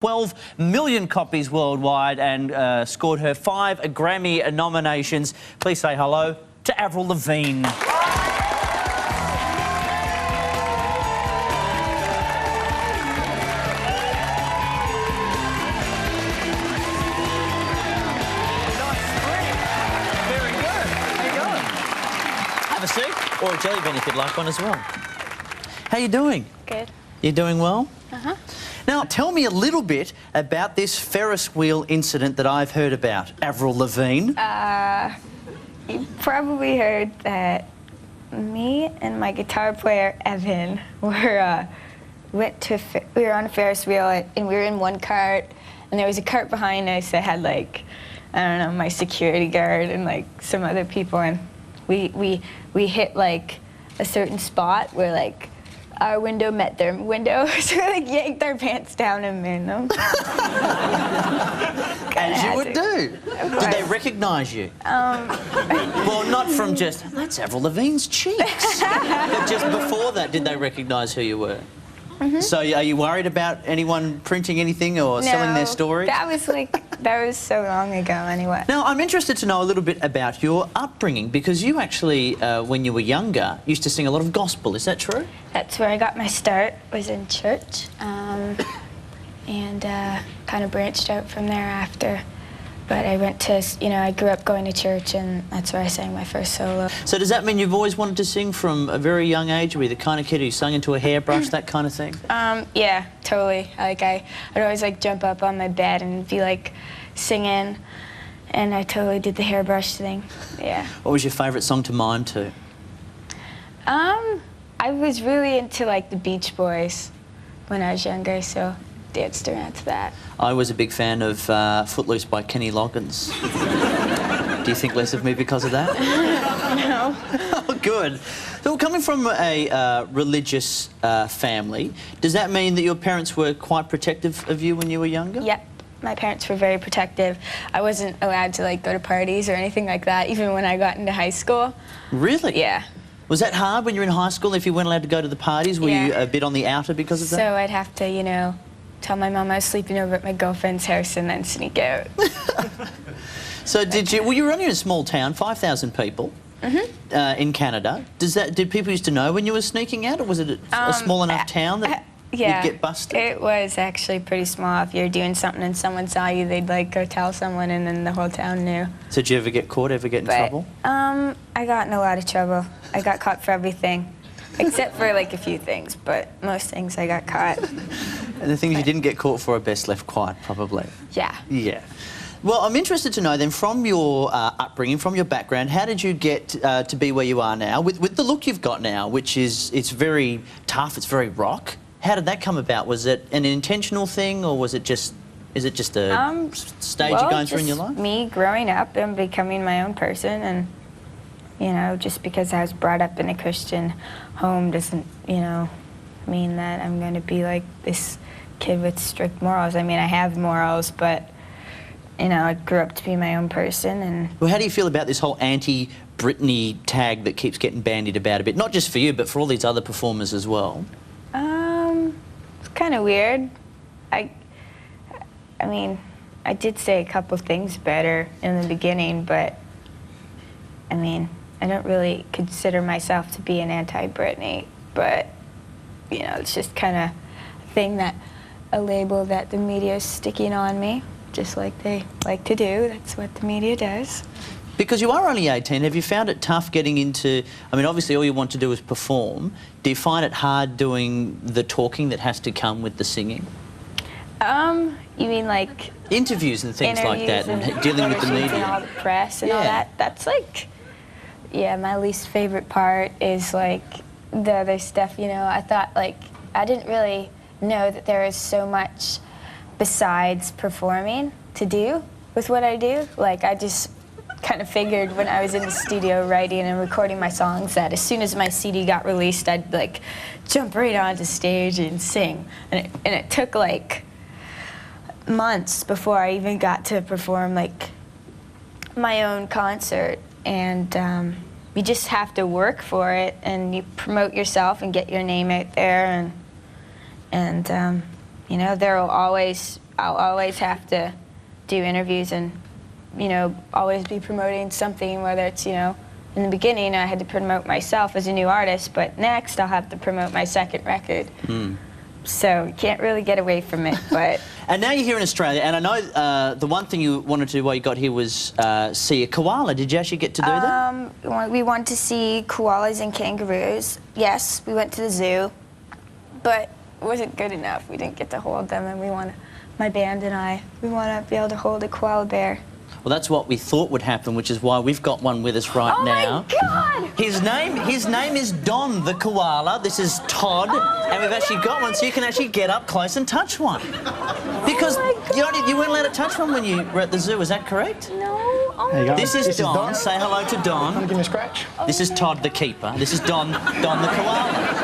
12 million copies worldwide and scored her 5 Grammy nominations. Please say hello to Avril Lavigne. Have a seat, or a jelly bean if you'd like one as well. How you doing? Good. You doing well? Uh-huh. Now, tell me a little bit about this Ferris wheel incident that I've heard about, Avril Lavigne. You probably heard that me and my guitar player, Evan, were on a Ferris wheel and we were in one cart and there was a cart behind us that had, like, I don't know, my security guard and, like, some other people, and we hit, like, a certain spot where, like, our window met their window, so we, like, yanked our pants down and made them. As you would do. Did they recognise you? Well, not from just, that's Avril Lavigne's cheeks. But just before that, did they recognise who you were? Mm-hmm. So are you worried about anyone printing anything or selling their stories? That was so long ago anyway. Now, I'm interested to know a little bit about your upbringing, because you actually, when you were younger, used to sing a lot of gospel. Is that true? That's where I got my start, was in church, and kind of branched out from there after. But I went to, I grew up going to church, and that's where I sang my first solo. So does that mean you've always wanted to sing from a very young age? Were you the kind of kid who sung into a hairbrush, that kind of thing? Yeah, totally. Like, I'd always, like, jump up on my bed and be, like, singing, and I totally did the hairbrush thing, yeah. What was your favourite song to mime to? I was really into, like, the Beach Boys when I was younger, so danced around to that. I was a big fan of Footloose by Kenny Loggins. Do you think less of me because of that? No. Oh, good. So, coming from a religious family, does that mean that your parents were quite protective of you when you were younger? Yep. My parents were very protective. I wasn't allowed to, like, go to parties or anything like that, even when I got into high school. Really? Yeah. Was that hard when you were in high school, if you weren't allowed to go to the parties? Were you a bit on the outer because of that? So I'd have to, tell my mum I was sleeping over at my girlfriend's house and then sneak out. So well, you were only in a small town, 5,000 people, in Canada. Did people used to know when you were sneaking out, or was it a small enough town that you'd get busted? It was actually pretty small. If you were doing something and someone saw you, they'd, like, go tell someone and then the whole town knew. So did you ever get caught, ever get in trouble? I got in a lot of trouble. I got caught for everything. Except for, like, a few things, but most things I got caught. And the things you didn't get caught for are best left quiet, probably. Yeah. Yeah. Well, I'm interested to know then, from your upbringing, from your background, how did you get to be where you are now, with the look you've got now, which is, it's very tough, it's very rock. How did that come about? Was it an intentional thing, or was it just, is it just a stage you're going through in your life? Me growing up and becoming my own person, and just because I was brought up in a Christian home doesn't, mean that I'm going to be like this kid with strict morals. I mean, I have morals, but, I grew up to be my own person. And well, how do you feel about this whole anti-Britney tag that keeps getting bandied about a bit? Not just for you, but for all these other performers as well. It's kind of weird. I mean, I did say a couple things better in the beginning, but, I mean, I don't really consider myself to be an anti-Britney, but, it's just kind of a label that the media is sticking on me, just like they like to do. That's what the media does. Because you are only 18, have you found it tough getting into, I mean, obviously all you want to do is perform. Do you find it hard doing the talking that has to come with the singing? You mean like interviews and things like that, and dealing with the media? And all the press and all that. That's like, yeah, my least favorite part is, like, the other stuff, I thought, like, I didn't really know that there was so much besides performing to do with what I do. Like, I just kind of figured when I was in the studio writing and recording my songs that as soon as my CD got released, I'd, like, jump right onto stage and sing. And it took, like, months before I even got to perform, like, my own concert. And you just have to work for it, and you promote yourself and get your name out there, and there will always I'll always have to do interviews and, you know, always be promoting something, whether it's, you know, in the beginning I had to promote myself as a new artist, but next I'll have to promote my second record. So you can't really get away from it, but... And now you're here in Australia, and I know the one thing you wanted to do while you got here was see a koala. Did you actually get to do that? We wanted to see koalas and kangaroos. Yes, we went to the zoo, but it wasn't good enough. We didn't get to hold them, and my band and I, we want to be able to hold a koala bear. Well, that's what we thought would happen, which is why we've got one with us right now. Oh my God! His name is Don the koala. This is Todd, and we've actually got one, so you can actually get up close and touch one. Because you weren't allowed to touch one when you were at the zoo. Is that correct? No. Oh There you go. This is Don. Say hello to Don. Want to give me a scratch? This is Todd the keeper. This is Don the koala.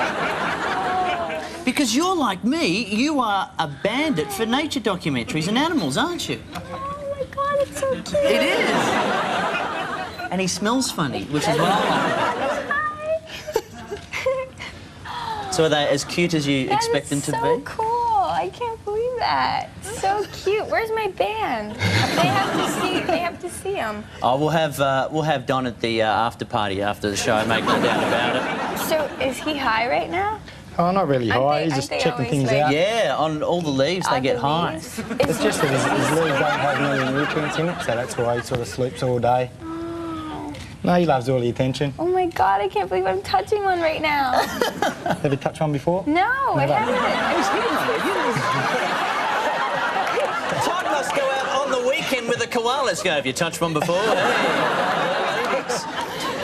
Because you're like me, you are a bandit for nature documentaries and animals, aren't you? Oh my God, it's so cute. It is. And he smells funny, which is what I like. So are they as cute as you expect them to That is be? so cool. I can't believe that. So cute. Where's my band? They have to see them. Oh, we'll have Don at the after party after the show, make no doubt about it. So is he high right now? Oh, not really high. He's just aren't they checking always things like- out. Yeah, on all the leaves they On get the high. leaves? It's just that his leaves don't have many nutrients in it, so that's why he sort of sleeps all day. No, he loves all the attention. Oh my God, I can't believe I'm touching one right now. Have you touched one before? No, I Never. haven't. Todd must go out on the weekend with a koala. Let's go. Have you touched one before?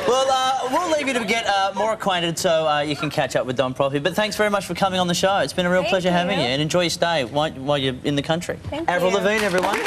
Well, we'll leave you to get more acquainted so you can catch up with Don properly. But thanks very much for coming on the show. It's been a real pleasure having you, and enjoy your stay while you're in the country. Thank Avril you. Lavigne, everyone.